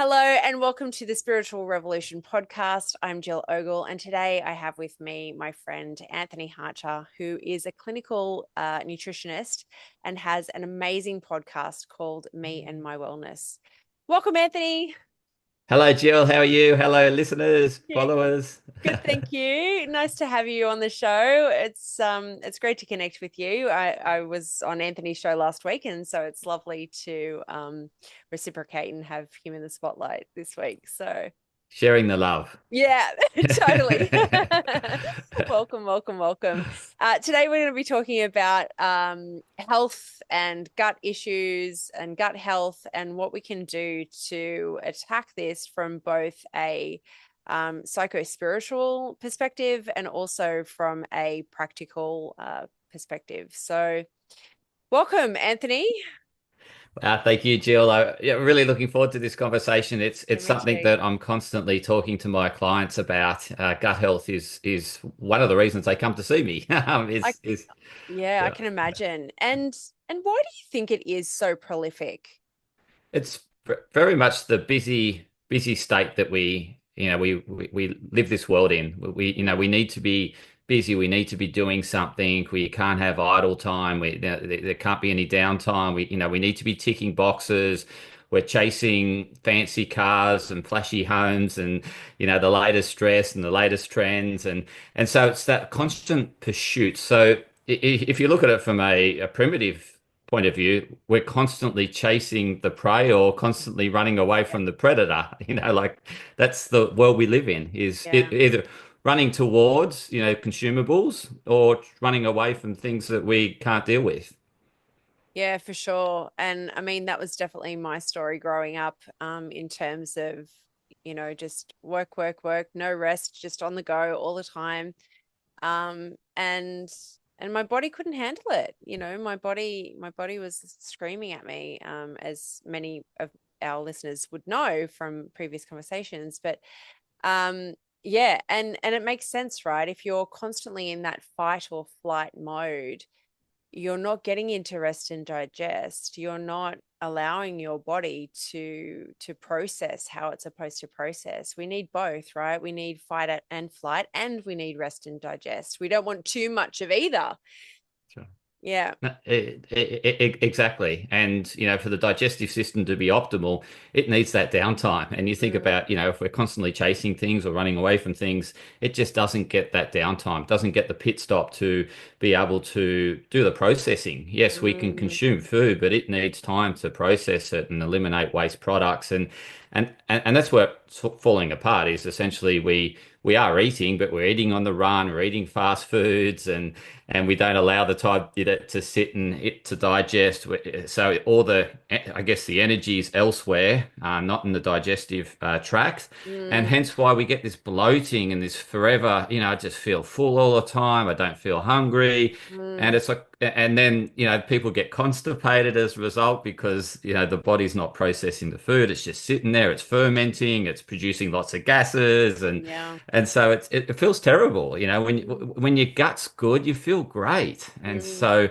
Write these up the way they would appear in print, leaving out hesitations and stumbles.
Hello and welcome to the Spiritual Revolution podcast. I'm Jill Ogle, and today I have with me my friend Anthony Hartcher, who is a clinical nutritionist and has an amazing podcast called Me and My Wellness. Welcome, Anthony. Hello, Jill. How are you? Hello, listeners, Yeah. followers. Good, thank you. Nice to have you on the show. It's great to connect with you. I was on Anthony's show last week, and so it's lovely to reciprocate and have him in the spotlight this week. So Sharing the love. yeah, totally. Welcome, welcome, welcome. Today we're going to be talking about health and gut issues and gut health and what we can do to attack this from both a psycho-spiritual perspective and also from a practical perspective. So welcome, Anthony. Thank you, Jill. Really looking forward to this conversation. It's Yeah, me something too. that I'm constantly talking to my clients about. Gut health is one of the reasons they come to see me. I Is Yeah, I yeah. can imagine. And why do you think it is so prolific? It's very much the busy state that we live this world in. We need to be busy. We need to be doing something. We can't have idle time. There can't be any downtime. We need to be ticking boxes. We're chasing fancy cars and flashy homes and the latest dress and the latest trends and so it's that constant pursuit. So if you look at it from a primitive point of view, we're constantly chasing the prey or constantly running away from the predator. Like that's the world we live in, is Yeah. either running towards, consumables or running away from things that we can't deal with. Yeah, for sure. And I mean, that was definitely my story growing up, in terms of, just work, work, work, no rest, just on the go all the time. And my body couldn't handle it. My body was screaming at me, as many of our listeners would know from previous conversations. But yeah, and it makes sense, right? If you're constantly in that fight or flight mode, you're not getting into rest and digest. You're not allowing your body to process how it's supposed to process. We need both, right? We need and flight, and we need rest and digest. We don't want too much of either. Sure. Yeah. No, exactly. And, for the digestive system to be optimal, it needs that downtime. And you think Mm, about, if we're constantly chasing things or running away from things, it just doesn't get that downtime, doesn't get the pit stop to be able to do the processing. Yes, we can mm, consume food, but it needs time to process it and eliminate waste products. And that's what's falling apart is essentially we are eating, but we're eating on the run, we're eating fast foods and we don't allow the time to sit and it to digest. So all I guess the energy is elsewhere, not in the digestive tract, and mm, hence why we get this bloating and this forever. I just feel full all the time. I don't feel hungry, and mm, it's like, and then people get constipated as a result because the body's not processing the food. It's just sitting there. It's fermenting. It's producing lots of gases, and yeah. and so it feels terrible. Mm, When your gut's good, you feel great. And mm, so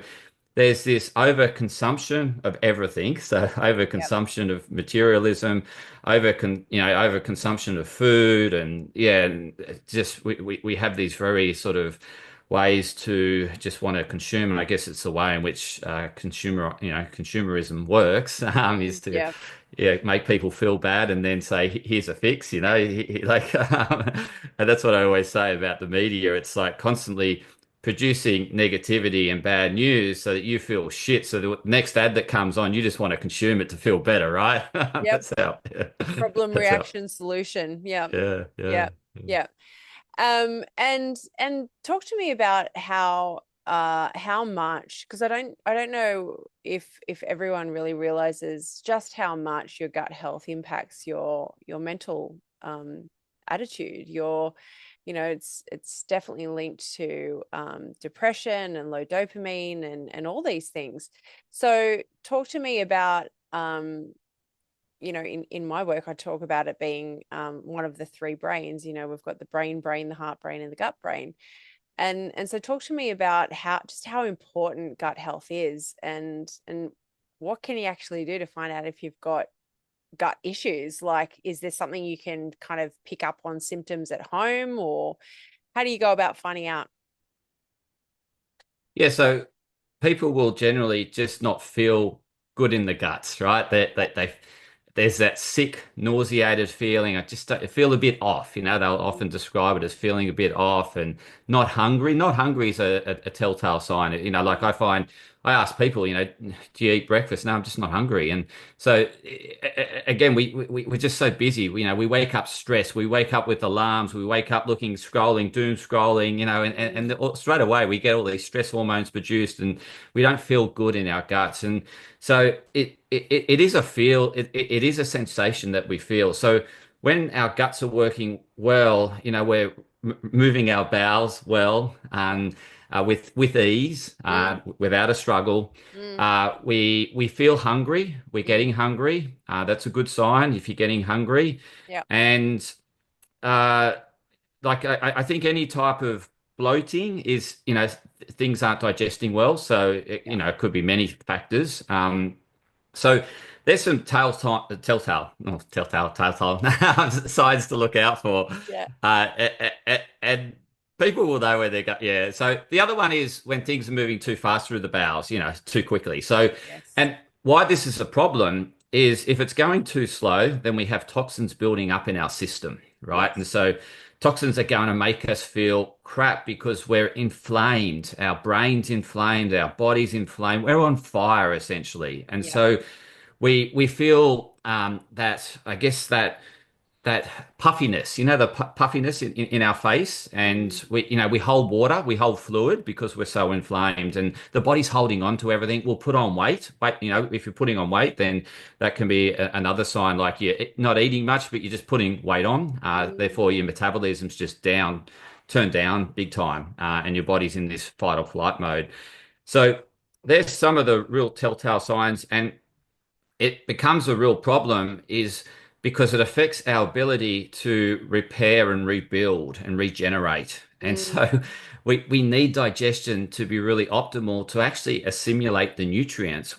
there's this overconsumption of everything. So yep. overconsumption of materialism, overconsumption of food, and yeah, and just we have these very sort of ways to just want to consume. And I guess it's the way in which consumerism works, is to Yep. yeah, make people feel bad and then say, Here's a fix," like, and that's what I always say about the media. It's like constantly producing negativity and bad news so that you feel shit. So the next ad that comes on, you just want to consume it to feel better, right? Yep. That's how, yeah. Problem, That's how, reaction, solution. Yeah. yeah, yeah. Yeah. Yeah. And talk to me about how much, because I don't know if everyone really realizes just how much your gut health impacts your mental attitude. It's definitely linked to depression and low dopamine and all these things. So talk to me about in my work, I talk about it being one of the three brains. We've got the brain, the heart brain, and the gut brain. And so talk to me about how important gut health is, and what can you actually do to find out if you've got gut issues? Like, is there something you can kind of pick up on symptoms at home, or how do you go about finding out? Yeah, so people will generally just not feel good in the guts, right? Yeah. There's that sick, nauseated feeling. I just don't, feel a bit off. They'll often describe it as feeling a bit off and not hungry. Not hungry is a telltale sign. Like I ask people, do you eat breakfast? No, I'm just not hungry. And so again, we're just so busy. We wake up stressed. We wake up with alarms. We wake up looking, scrolling, doom scrolling, and straight away we get all these stress hormones produced and we don't feel good in our guts. And so it is a feel, it is a sensation that we feel. So when our guts are working well, we're moving our bowels well and with ease, Mm, without a struggle. mm, We feel hungry. We're mm, getting hungry. That's a good sign if you're getting hungry. yeah. And uh, like I think any type of bloating is, things aren't digesting well. So Yeah. it could be many factors. So there's some telltale signs to look out for. Yeah. And people will know where they go. Yeah. So the other one is when things are moving too fast through the bowels, too quickly. So, Yes. and why this is a problem is if it's going too slow, then we have toxins building up in our system, right? And Yes. so toxins are going to make us feel crap because we're inflamed. Our brain's inflamed, our body's inflamed. We're on fire essentially. And Yeah. so we feel that I guess that puffiness, the puffiness in our face, Mm, and we hold water, we hold fluid because we're so inflamed, and the body's holding on to everything. We'll put on weight. If you're putting on weight, then that can be another sign, like you're not eating much, but you're just putting weight on. mm, Therefore, your metabolism's just turned down big time, and your body's in this fight or flight mode. So there's some of the real telltale signs, and it becomes a real problem is because it affects our ability to repair and rebuild and regenerate. And mm, so we need digestion to be really optimal to actually assimilate the nutrients.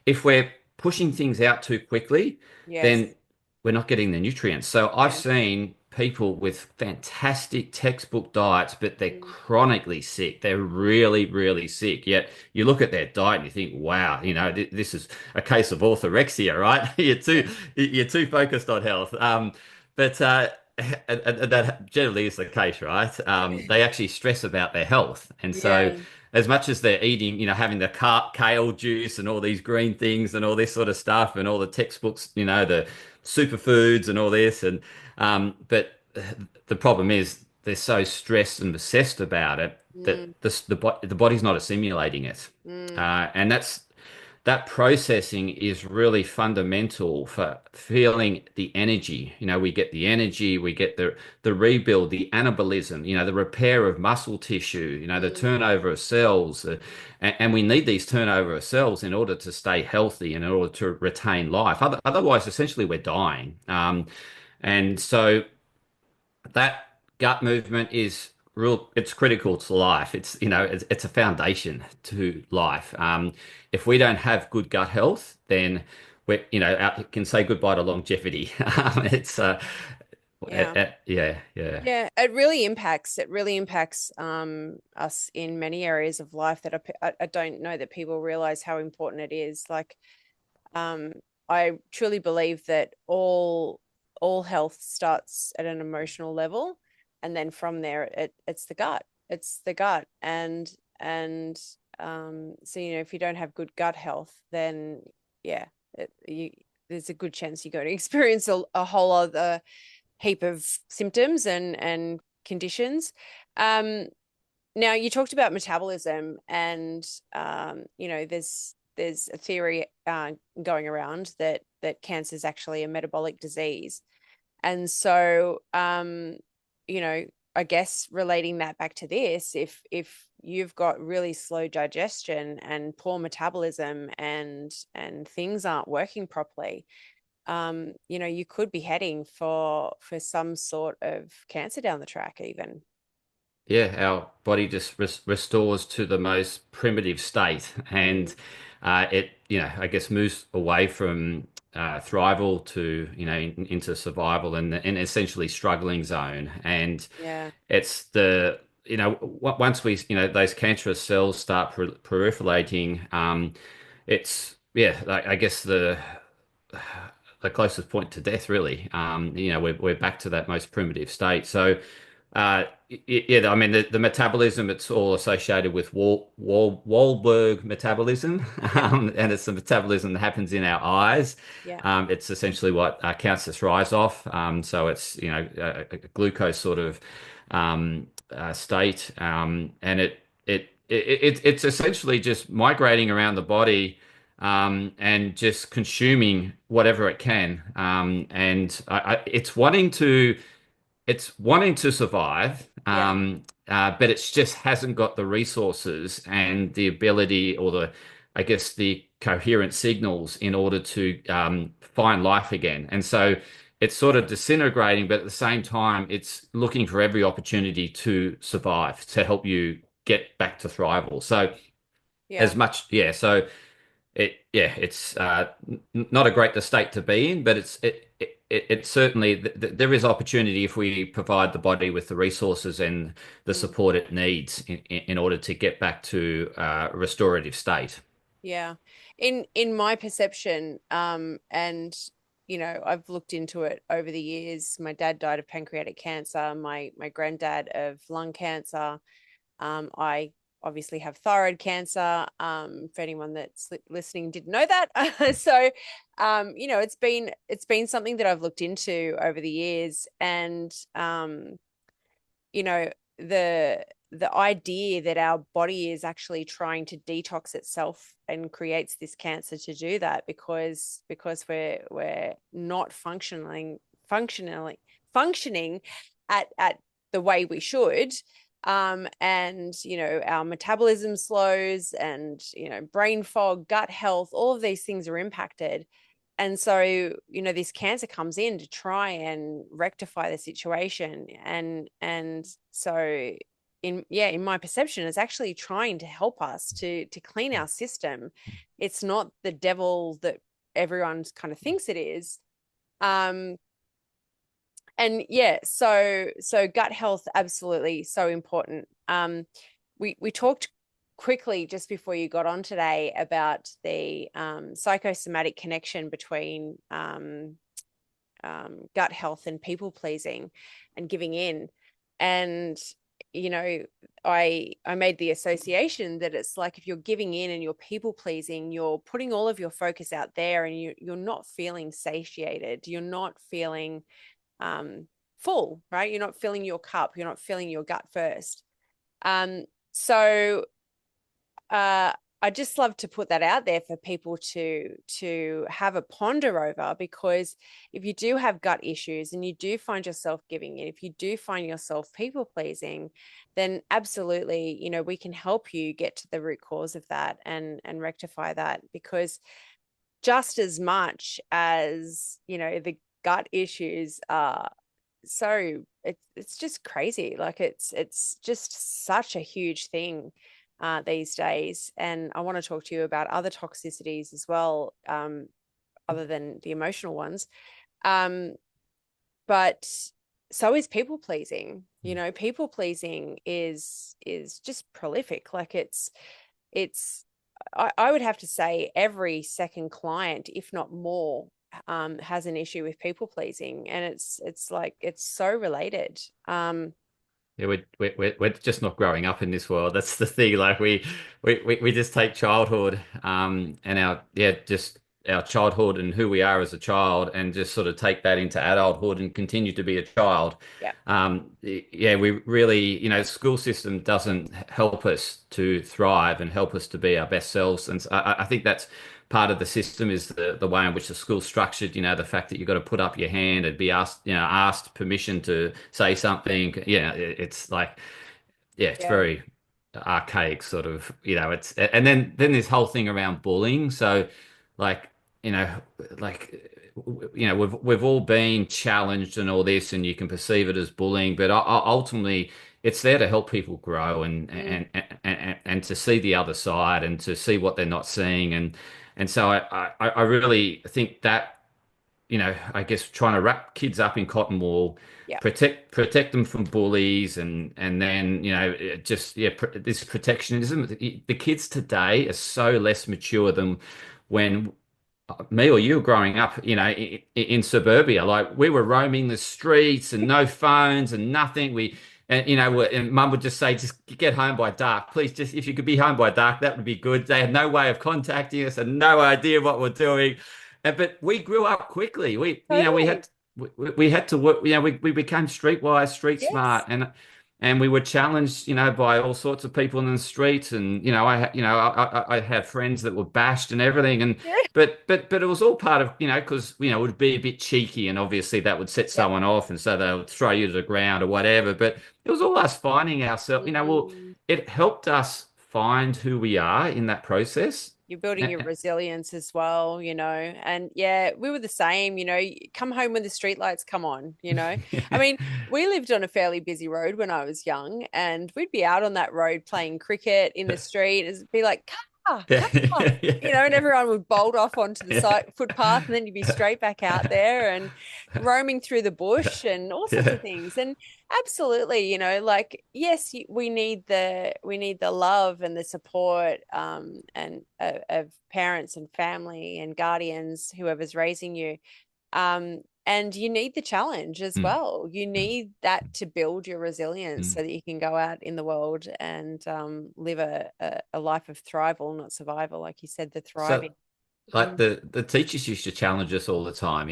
If we're pushing things out too quickly, then yes. we're not getting the nutrients. So I've Yeah. seen people with fantastic textbook diets, but they're Mm, chronically sick. They're really, really sick. Yet you look at their diet and you think, wow, this is a case of orthorexia, right? yeah. You're too focused on health. But and that generally is the case, right? They actually stress about their health, and so Yeah. as much as they're eating, having the kale juice and all these green things and all this sort of stuff and all the textbooks, the superfoods and all this, and but the problem is they're so stressed and obsessed about it that Mm, the body's not assimilating it, mm, and that processing is really fundamental for feeling the energy. We get the energy, we get the rebuild, the anabolism, the repair of muscle tissue, the mm, turnover of cells. And we need these turnover of cells in order to stay healthy and in order to retain life. Otherwise, essentially, we're dying. And so that gut movement is real, it's critical to life. It's a foundation to life. If we don't have good gut health, then can say goodbye to longevity. It's yeah. yeah, yeah, Yeah, it really impacts us in many areas of life that I don't know that people realize how important it is. Like, um I truly believe that all health starts at an emotional level, and then from there it's the gut. It's the gut. And so if you don't have good gut health, then yeah, there's a good chance you're going to experience a whole other heap of symptoms and conditions. Um, Now you talked about metabolism, and there's a theory going around that cancer is actually a metabolic disease, and so I guess relating that back to this, if you've got really slow digestion and poor metabolism and things aren't working properly, you could be heading for some sort of cancer down the track even. yeah. Our body just restores to the most primitive state, and Mm, it, I guess, moves away from thrival to, into survival and essentially struggling zone. And Yeah. it's the, once we, those cancerous cells start proliferating, it's, yeah, I guess the closest point to death, really. We're back to that most primitive state. So, yeah, I mean, the metabolism, it's all associated with Wahlberg metabolism, Yeah. and it's the metabolism that happens in our eyes. Yeah. It's essentially what counts as rise off. So it's, a glucose sort of state, and it's essentially just migrating around the body and just consuming whatever it can. And it's wanting to survive, Yeah. but it just hasn't got the resources and the ability, or I guess, the coherent signals in order to find life again. And so it's sort of disintegrating, but at the same time, it's looking for every opportunity to survive, to help you get back to thrival. So Yeah. as much, yeah. So it's not a great state to be in, but it certainly there is opportunity if we provide the body with the resources and the Mm. support it needs in order to get back to a restorative state. Yeah. In my perception, and I've looked into it over the years. My dad died of pancreatic cancer, my granddad of lung cancer. I obviously have thyroid cancer. For anyone that's listening didn't know that. So, it's been something that I've looked into over the years, and you know, the idea that our body is actually trying to detox itself and creates this cancer to do that because we're not functioning at the way we should. And our metabolism slows, and brain fog, gut health, all of these things are impacted. And so this cancer comes in to try and rectify the situation. And so in my perception, it's actually trying to help us to clean our system. It's not the devil that everyone kind of thinks it is. um and yeah, so gut health, absolutely so important. We talked quickly just before you got on today about the psychosomatic connection between gut health and people pleasing and giving in. And I made the association that it's like, if you're giving in and you're people pleasing, you're putting all of your focus out there, and you're not feeling satiated, you're not feeling full, right? You're not filling your cup, you're not filling your gut first. So I just love to put that out there for people to have a ponder over, because if you do have gut issues and you do find yourself giving in, if you do find yourself people pleasing, then absolutely, we can help you get to the root cause of that and rectify that. Because just as much as the gut issues are, so it's just crazy. Like it's just such a huge thing these days. And I want to talk to you about other toxicities as well, other than the emotional ones. Um, but so is people pleasing. People pleasing is just prolific. Like it's I would have to say every second client, if not more, has an issue with people pleasing, and it's like it's so related. Yeah, we're just not growing up in this world. That's the thing. Like we just take childhood, and just our childhood and who we are as a child, and just sort of take that into adulthood and continue to be a child. Yeah. Yeah, we really, school system doesn't help us to thrive and help us to be our best selves. And so I think that's part of the system, is the way in which the school's structured. The fact that you've got to put up your hand and be asked permission to say something. It's like, yeah, it's Yeah. very archaic sort of, it's, and then this whole thing around bullying. So like, you know, like, we've all been challenged and all this, and you can perceive it as bullying, but ultimately it's there to help people grow Mm. and to see the other side and to see what they're not seeing. And so I really think that I guess trying to wrap kids up in cotton wool, Yeah. protect them from bullies, and then just this protectionism. The kids today are so less mature than when me or you growing up, in suburbia. Like we were roaming the streets and no phones and nothing. And mum would just say, just get home by dark. Please, just if you could be home by dark, that would be good. They had no way of contacting us and no idea what we're doing. But we grew up quickly. Totally. We had to work, we became streetwise, street smart, Yes. and we were challenged, by all sorts of people in the streets. And, I had friends that were bashed and everything. And, Yeah. but it was all part of, because, it would be a bit cheeky and obviously that would set Yep. someone off. And so they would throw you to the ground or whatever. But it was all us finding ourselves, well, Mm. it helped us find who we are in that process. You're building your resilience as well, and yeah, we were the same, come home when the streetlights come on. I mean, we lived on a fairly busy road when I was young, and we'd be out on that road playing cricket in the street. It'd be like, car, and everyone would bolt off onto the Yeah. side footpath, and then you'd be straight back out there and roaming through the bush and all sorts Yeah. of things. And absolutely, like yes, we need the love and the support and of parents and family and guardians, whoever's raising you. And you need the challenge as Mm, well. You need that to build your resilience mm. so that you can go out in the world and live a life of thrival, not survival, like you said, the So thriving. like Mm. the teachers used to challenge us all the time,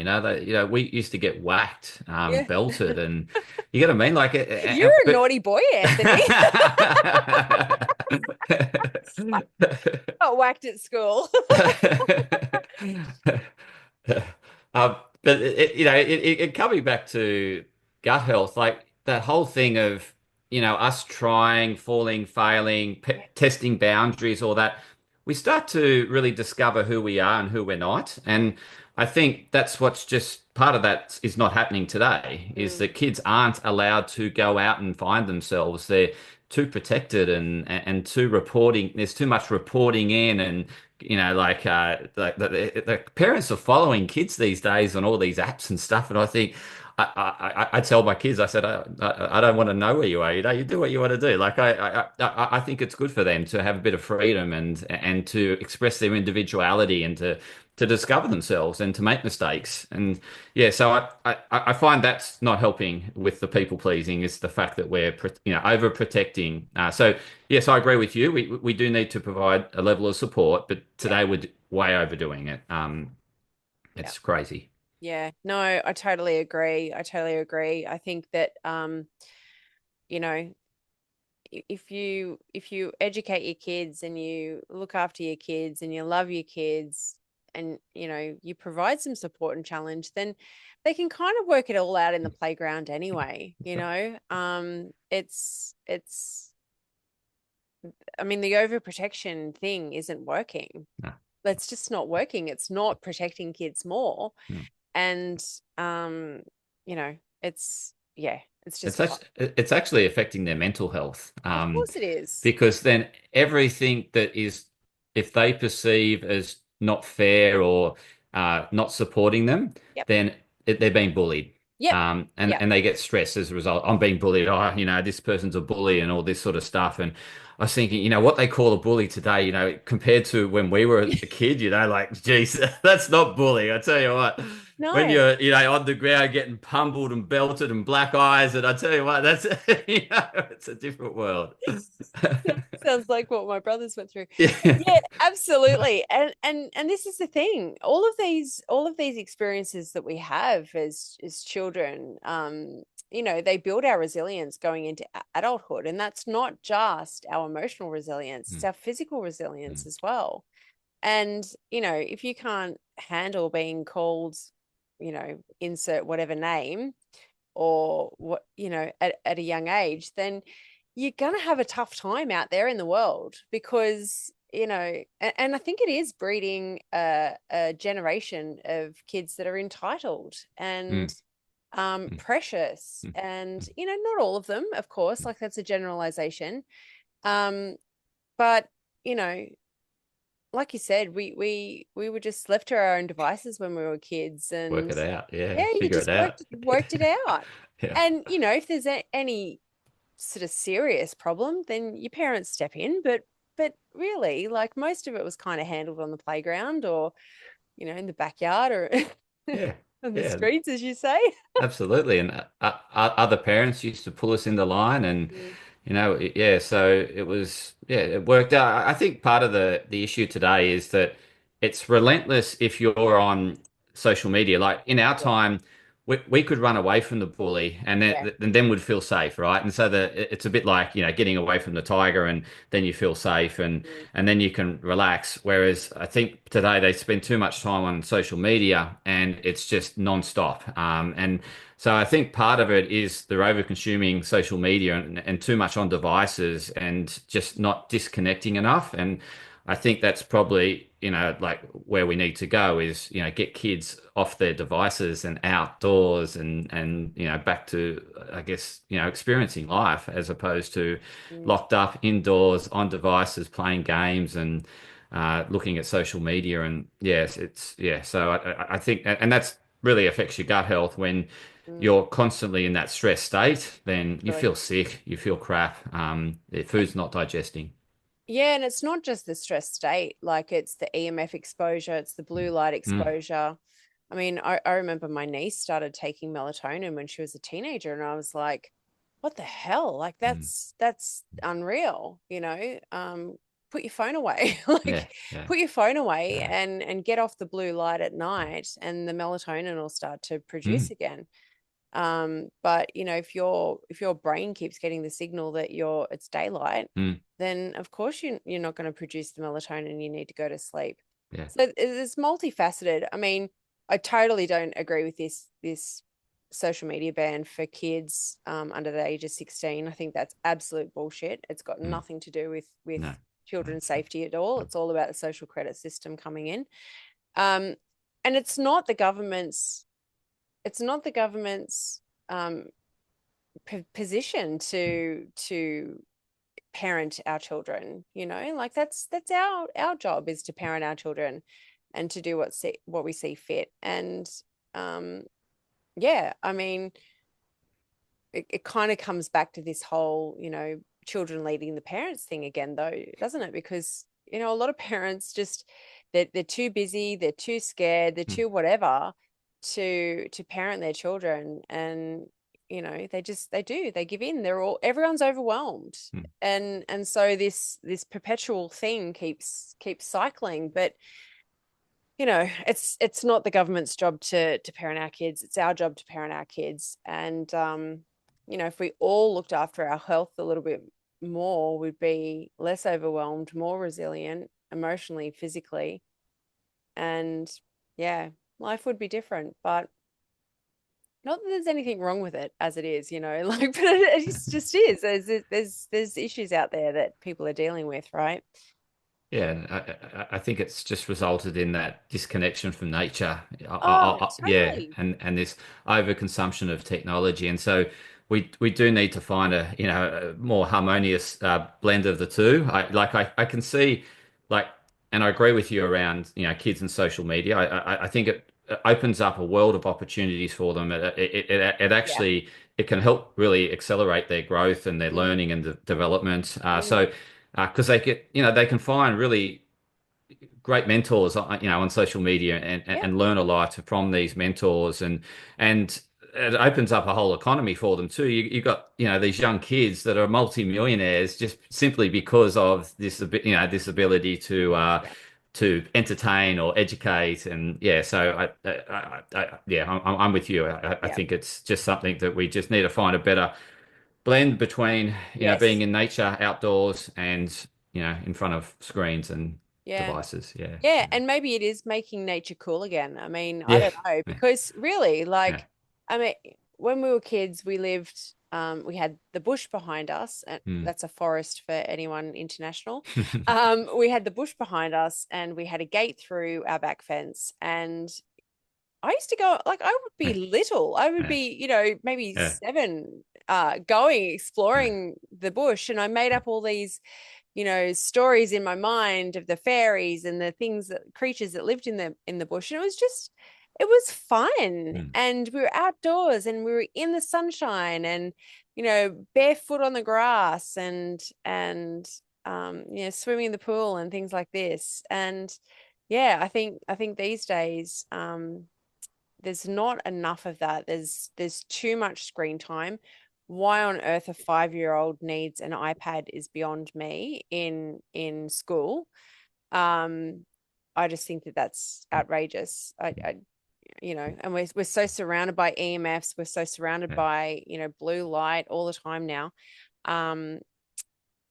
we used to get whacked, Yeah. belted, and you get what I mean? Like, You're a but naughty boy, Anthony. Got whacked at school. But coming back to gut health, like that whole thing of us trying, falling, failing, testing boundaries, all that, we start to really discover who we are and who we're not. And I think that's what's just part of that is not happening today, is Mm. that kids aren't allowed to go out and find themselves. They're too protected and too reporting. There's too much reporting in, and the parents are following kids these days on all these apps and stuff. And I think I tell my kids, I said, I don't want to know where you are. You do what you want to do. Like I think it's good for them to have a bit of freedom and to express their individuality and to discover themselves and to make mistakes. And yeah, so I find that's not helping with the people pleasing is the fact that we're overprotecting. So yes, I agree with you. We do need to provide a level of support, but Yeah. today we're way overdoing it. Yeah. It's crazy. Yeah. No, I totally agree. I totally agree. I think that you know, if you educate your kids and you look after your kids and you love your kids and you provide some support and challenge, then they can kind of work it all out in the playground anyway. It's I mean, the overprotection thing isn't working. No, That's just not working. It's not protecting kids more. no. And you know, it's just It's actually affecting their mental health. of course it is. Because then everything that is, if they perceive as not fair or not supporting them, Yep. then they're being bullied. Yep. And Yep. and they get stressed as a result. I'm being bullied. Oh, this person's a bully and all this sort of stuff. And I was thinking, what they call a bully today, compared to when we were a kid, like, geez, that's not bullying. I tell you what, when No. you're, on the ground getting pummeled and belted and black eyes, and I tell you what, that's, it's a different world. Sounds like what my brothers went through. Yeah. Yeah, absolutely. And this is the thing. All of these experiences that we have as children, they build our resilience going into adulthood. And that's not just our emotional resilience, it's Mm, our physical resilience mm, as well. And, if you can't handle being called, insert whatever name or at a young age, then you're going to have a tough time out there in the world because and I think it is breeding a generation of kids that are entitled and mm, mm, precious, mm, and not all of them, of course, like that's a generalization, but you know like you said, we were just left to our own devices when we were kids, Work and it out. Yeah, yeah, you figure it just out. worked it out. Yeah, And you know, if there's any sort of serious problem, then your parents step in. But really, like most of it was kind of handled on the playground or, you know, in the backyard or yeah, on the yeah. streets, as you say. Absolutely. And other parents used to pull us in the line and, Mm. yeah, so it was, yeah, it worked out. I think part of the issue today is that it's relentless if you're on social media. Like in our Yeah, time, we could run away from the bully yeah, and then would feel safe, right? And so it's a bit like, getting away from the tiger and then you feel safe mm, and then you can relax. Whereas I think today they spend too much time on social media and it's just non-stop. And so I think part of it is they're over-consuming social media and too much on devices and just not disconnecting enough. And I think that's probably, like where we need to go is, get kids off their devices and outdoors and back to, I guess, experiencing life as opposed to mm, locked up indoors on devices, playing games and looking at social media. And yes, yeah. So I think, and that's really affects your gut health when mm, you're constantly in that stress state, then you really. feel sick, you feel crap, the food's not digesting. Yeah, and it's not just the stress state, like it's the EMF exposure, it's the blue light Mm, exposure. I mean, I remember my niece started taking melatonin when she was a teenager, and I was like, what the hell? Like mm. that's unreal, you know? Put your phone away. Yeah, Like yeah, put your phone away yeah. and get off the blue light at night, and the melatonin will start to Mm, produce again. But you know, if your brain keeps getting the signal that it's daylight, mm, then of course you're not going to produce the melatonin you need to go to sleep. yeah. So it's multifaceted. I mean, I totally don't agree with this social media ban for kids under the age of 16. I think that's absolute bullshit. It's got Mm, nothing to do with no, no, children's safety at all. It's all about the social credit system coming in. Um, and it's not the government's um, position to parent our children. You know, like that's our job is to parent our children and to do what we see fit. And um, yeah, I mean, it kind of comes back to this whole, you know, children leading the parents thing again, though, doesn't it? Because you know, a lot of parents just they're too busy, they're too scared, they're mm, too whatever to parent their children, and you know, they give in. Everyone's overwhelmed, mm. and so this perpetual thing keeps cycling, but you know, it's not the government's job to parent our kids. It's our job to parent our kids. And you know, if we all looked after our health a little bit more, we'd be less overwhelmed, more resilient emotionally, physically, and yeah, life would be different. But not that there's anything wrong with it as it is, you know, like, but it just is. There's issues out there that people are dealing with, right? Yeah, and I think it's just resulted in that disconnection from nature. Oh, Yeah, totally. and this overconsumption of technology, and so we do need to find a more harmonious blend of the two. I can see like, and I agree with you around kids and social media. I think it opens up a world of opportunities for them. It Yeah. actually it can help really accelerate their growth and their Mm, learning and development. mm, Because they can find really great mentors, on social media yeah. and learn a lot from these mentors and it opens up a whole economy for them too. You got, these young kids that are multimillionaires just simply because of this ability Yeah. to entertain or educate. And yeah, so yeah, I'm with you. I Yeah. think it's just something that we just need to find a better blend between being Yes. in nature outdoors and in front of screens and Yeah. devices. Yeah, Yeah. yeah, And maybe it is making nature cool again. I mean, I yeah, don't know, yeah, because really, yeah. like, I mean, when we were kids, we had the bush behind us, and Mm. that's a forest for anyone international. We had the bush behind us, and we had a gate through our back fence. And I used to go, like, I would be Yeah, little. I would yeah, be, you know, maybe yeah, seven, going yeah, exploring the bush, and I made up all these stories in my mind of the fairies and the things that creatures that lived in the bush. And it was fun. Mm. And we were outdoors and we were in the sunshine and, barefoot on the grass and swimming in the pool and things like this. And yeah, I think these days, there's not enough of that. There's too much screen time. Why on earth a 5-year-old needs an iPad is beyond me in school. Um, I just think that that's outrageous. And we're so surrounded by EMFs. We're so surrounded Yeah. by blue light all the time now. Um,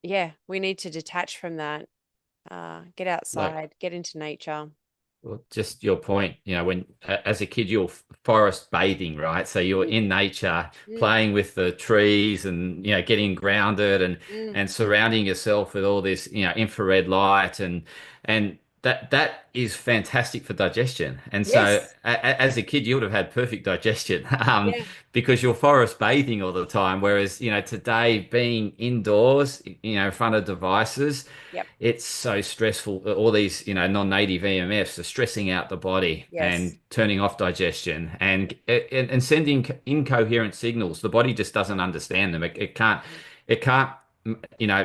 yeah, we need to detach from that. Get Like, outside, get into nature. well, just your point, when as a kid you're forest bathing, right? So you're Mm, in nature, mm, playing with the trees and getting grounded and mm. surrounding yourself with all this, infrared light and that is fantastic for digestion. And so Yes. as a kid you would have had perfect digestion Yeah. because you're forest bathing all the time. Whereas, today being indoors, in front of devices, Yep. it's so stressful. All these, non-native EMFs are stressing out the body Yes. and turning off digestion and sending incoherent signals. The body just doesn't understand them. It can't,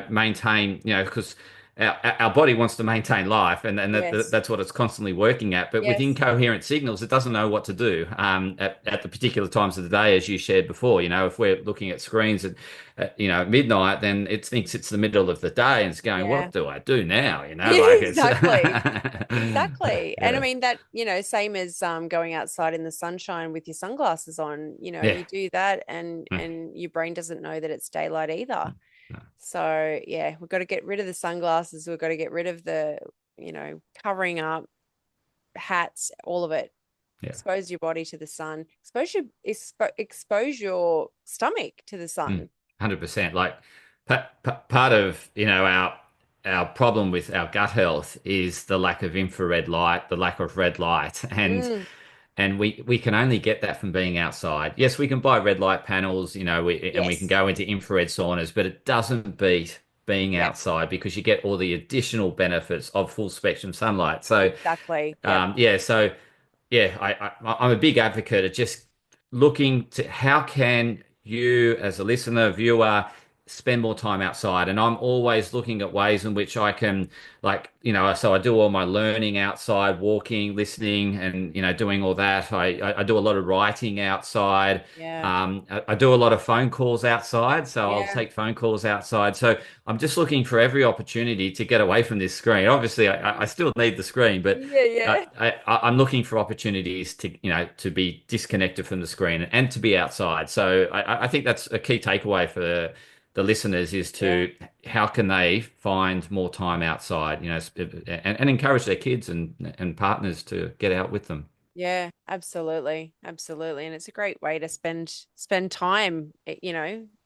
maintain, because our body wants to maintain life, and Yes. that's what it's constantly working at. But with Yes. incoherent signals, it doesn't know what to do at the particular times of the day, as you shared before. If we're looking at screens at midnight, then it thinks it's the middle of the day and it's going, Yeah. "What do I do now?" Like it's Exactly. Exactly. And I yeah, mean that, same as going outside in the sunshine with your sunglasses on, yeah. you do that and Mm, and your brain doesn't know that it's daylight either. mm, no, So, yeah, we've got to get rid of the sunglasses. We've got to get rid of the, covering up, hats, all of it. yeah. Expose your body to the sun. Expose your stomach to the Mm, sun. 100%. Like part of, our problem with our gut health is the lack of infrared light, the lack of red light, Mm, and we can only get that from being outside. Yes, we can buy red light panels, and we can yes. go into infrared saunas, but it doesn't beat being Yep. outside because you get all the additional benefits of full spectrum sunlight. So, Exactly. Yep. yeah, so yeah, I'm a big advocate of just looking to how can you, as a listener, viewer, spend more time outside. And I'm always looking at ways in which I can, like, so I do all my learning outside, walking, listening, and, doing all that. I do a lot of writing outside. Yeah. I do a lot of phone calls outside, so I'll Yeah. take phone calls outside. So I'm just looking for every opportunity to get away from this screen. Obviously, I still need the screen, but Yeah. Yeah. I'm looking for opportunities to be disconnected from the screen and to be outside. So I think that's a key takeaway for the listeners is Yeah. to how can they find more time outside, and encourage their kids and partners to get out with them. Yeah, absolutely. Absolutely. And it's a great way to spend time,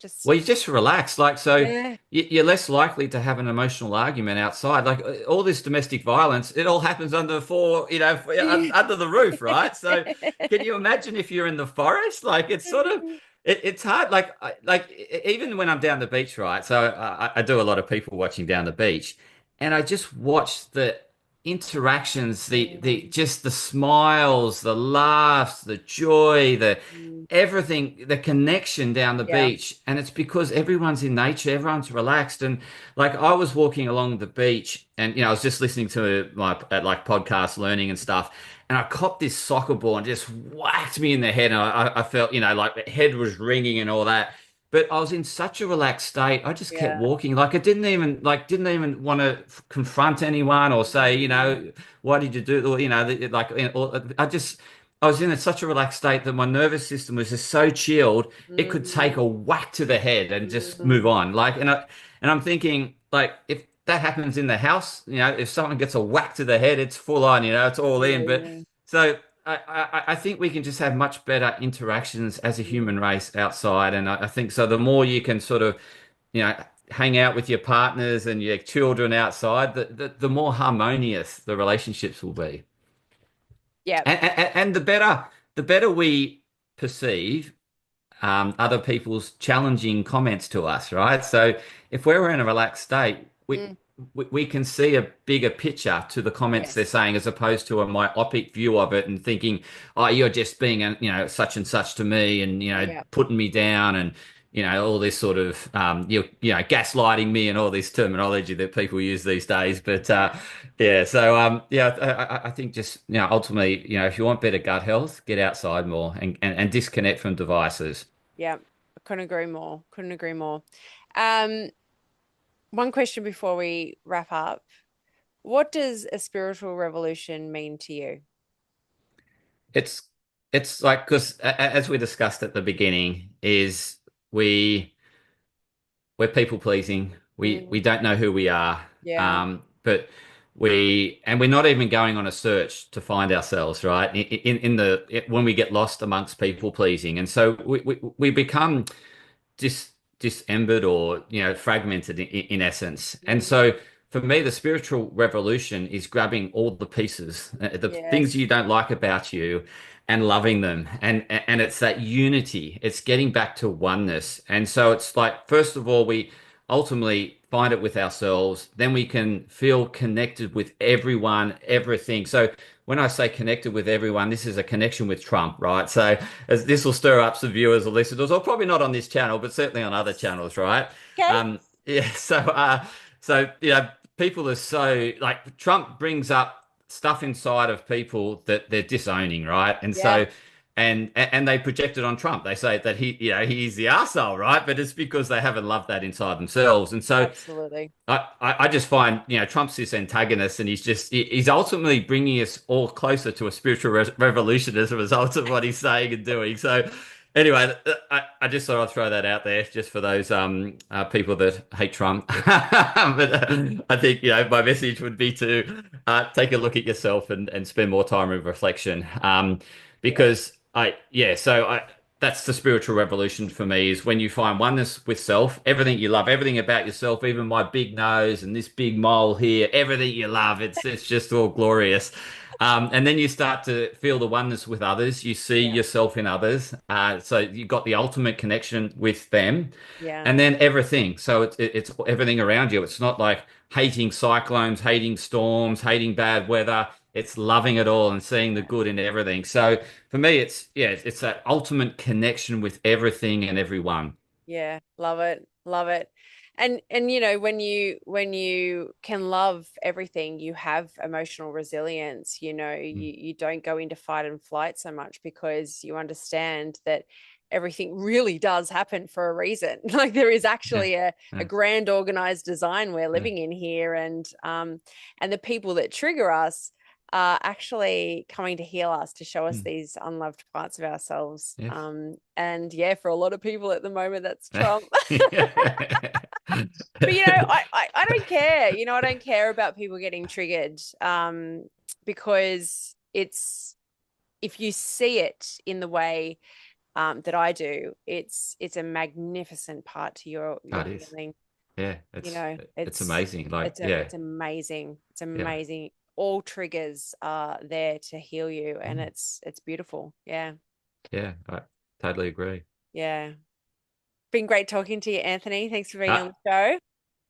just Well, you just relax. Like, so yeah. you're less likely to have an emotional argument outside. Like all this domestic violence, it all happens under under the roof, right? So can you imagine if you're in the forest? Like it's sort of, it's hard. Even when I'm down the beach, right? So I do a lot of people watching down the beach, and I just watch the interactions, the Mm, just the smiles, the laughs, the joy, the mm. everything, the connection down the Yeah. beach. And it's because everyone's in nature, everyone's relaxed. And like I was walking along the beach and, I was just listening to my like podcast learning and stuff. And I copped this soccer ball and just whacked me in the head. And I felt, like the head was ringing and all that. But I was in such a relaxed state. I just kept Yeah. walking. Like I didn't even want to confront anyone or say, Mm, why did you do, or, I was in such a relaxed state that my nervous system was just so chilled, it could take mm, a whack to the head and just mm. move on. And I'm thinking, like, if that happens in the house, if someone gets a whack to the head, it's full on, it's all in. But Yeah. so I think we can just have much better interactions as a Mm. human race outside. And I think so the more you can sort of, you know, hang out with your partners and your children outside, the more harmonious the relationships will be. Yeah. And the better we perceive other people's challenging comments to us, right? So if we're in a relaxed state, we Mm. we can see a bigger picture to the comments they're Yes. saying as opposed to a myopic view of it and thinking, oh, you're just being a, such and such to me and, Yeah. putting me down and, all this sort of, gaslighting me and all this terminology that people use these days. But, Yeah. yeah, so, yeah, I think just, ultimately, if you want better gut health, get outside more and disconnect from devices. Yeah. I couldn't agree more. Couldn't agree more. Um, One question before we wrap up. What does a spiritual revolution mean to you? It's it's like because as we discussed at the beginning, is we we're people pleasing. We Mm, don't know who we are, yeah. but we're not even going on a search to find ourselves, right? When we get lost amongst people pleasing, and so we become dismembered or fragmented in essence. And Mm, so for me, the spiritual revolution is grabbing all the pieces, the things yes. you don't like about you, and loving them. And it's that unity. It's getting back to oneness. And so it's like, first of all, we ultimately find it with ourselves. Then we can feel connected with everyone, everything. So when I say connected with everyone, this is a connection with Trump, right? So as this will stir up some viewers or listeners, or probably not on this channel, but certainly on other channels, right? Okay. Yeah. So people are so like Trump brings up stuff inside of people that they're disowning, right? And Yeah, so. And they project it on Trump. They say that he's the arsehole, right? But it's because they haven't loved that inside themselves. And so absolutely. I just find, Trump's this antagonist and he's ultimately bringing us all closer to a spiritual revolution as a result of what he's saying and doing. So anyway, I just thought I'd throw that out there just for those people that hate Trump. But I think, my message would be to take a look at yourself and spend more time with reflection. Yeah. Because that's the spiritual revolution for me is when you find oneness with self, everything you love, everything about yourself, even my big nose and this big mole here, everything you love, it's just all glorious. And then you start to feel the oneness with others. You see Yeah. yourself in others. So you've got the ultimate connection with them Yeah. and then everything. So it's everything around you. It's not like hating cyclones, hating storms, hating bad weather. It's loving it all and seeing the good in everything. So for me, it's that ultimate connection with everything and everyone. Yeah, love it. Love it. And when you can love everything, you have emotional resilience, Mm. you don't go into fight and flight so much because you understand that everything really does happen for a reason. Like there is Yeah, actually a yeah, grand organized design we're yeah. living in here and the people that trigger us are actually coming to heal us, to show us Mm. these unloved parts of ourselves. Yes. And yeah, for a lot of people at the moment, that's Trump. Yeah. But I don't care. I don't care about people getting triggered, because it's if you see it in the way that I do, it's a magnificent part to your Oh, your it is. healing. Yeah, You it's know, it's amazing. Like, yeah, it's amazing. It's yeah, amazing. All triggers are there to heal you, and mm, it's beautiful. Yeah, yeah. I totally agree. yeah. Been great talking to you, Anthony. Thanks for being on Uh, the show.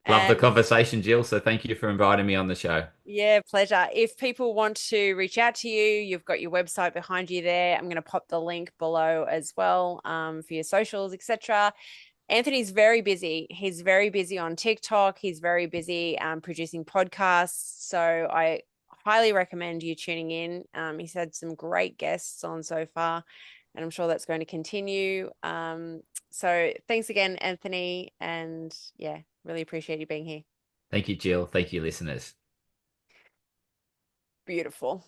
love the And conversation, Jill. So thank you for inviting me on the show. yeah, pleasure. If people want to reach out to you, you've got your website behind you there. I'm going to pop the link below as well, for your socials, etc. Anthony's very busy. He's very busy on TikTok. He's very busy producing podcasts. So I highly recommend you tuning in. He's had some great guests on so far, and I'm sure that's going to continue. So thanks again, Anthony. And yeah, really appreciate you being here. Thank you, Jill. Thank you, listeners. Beautiful.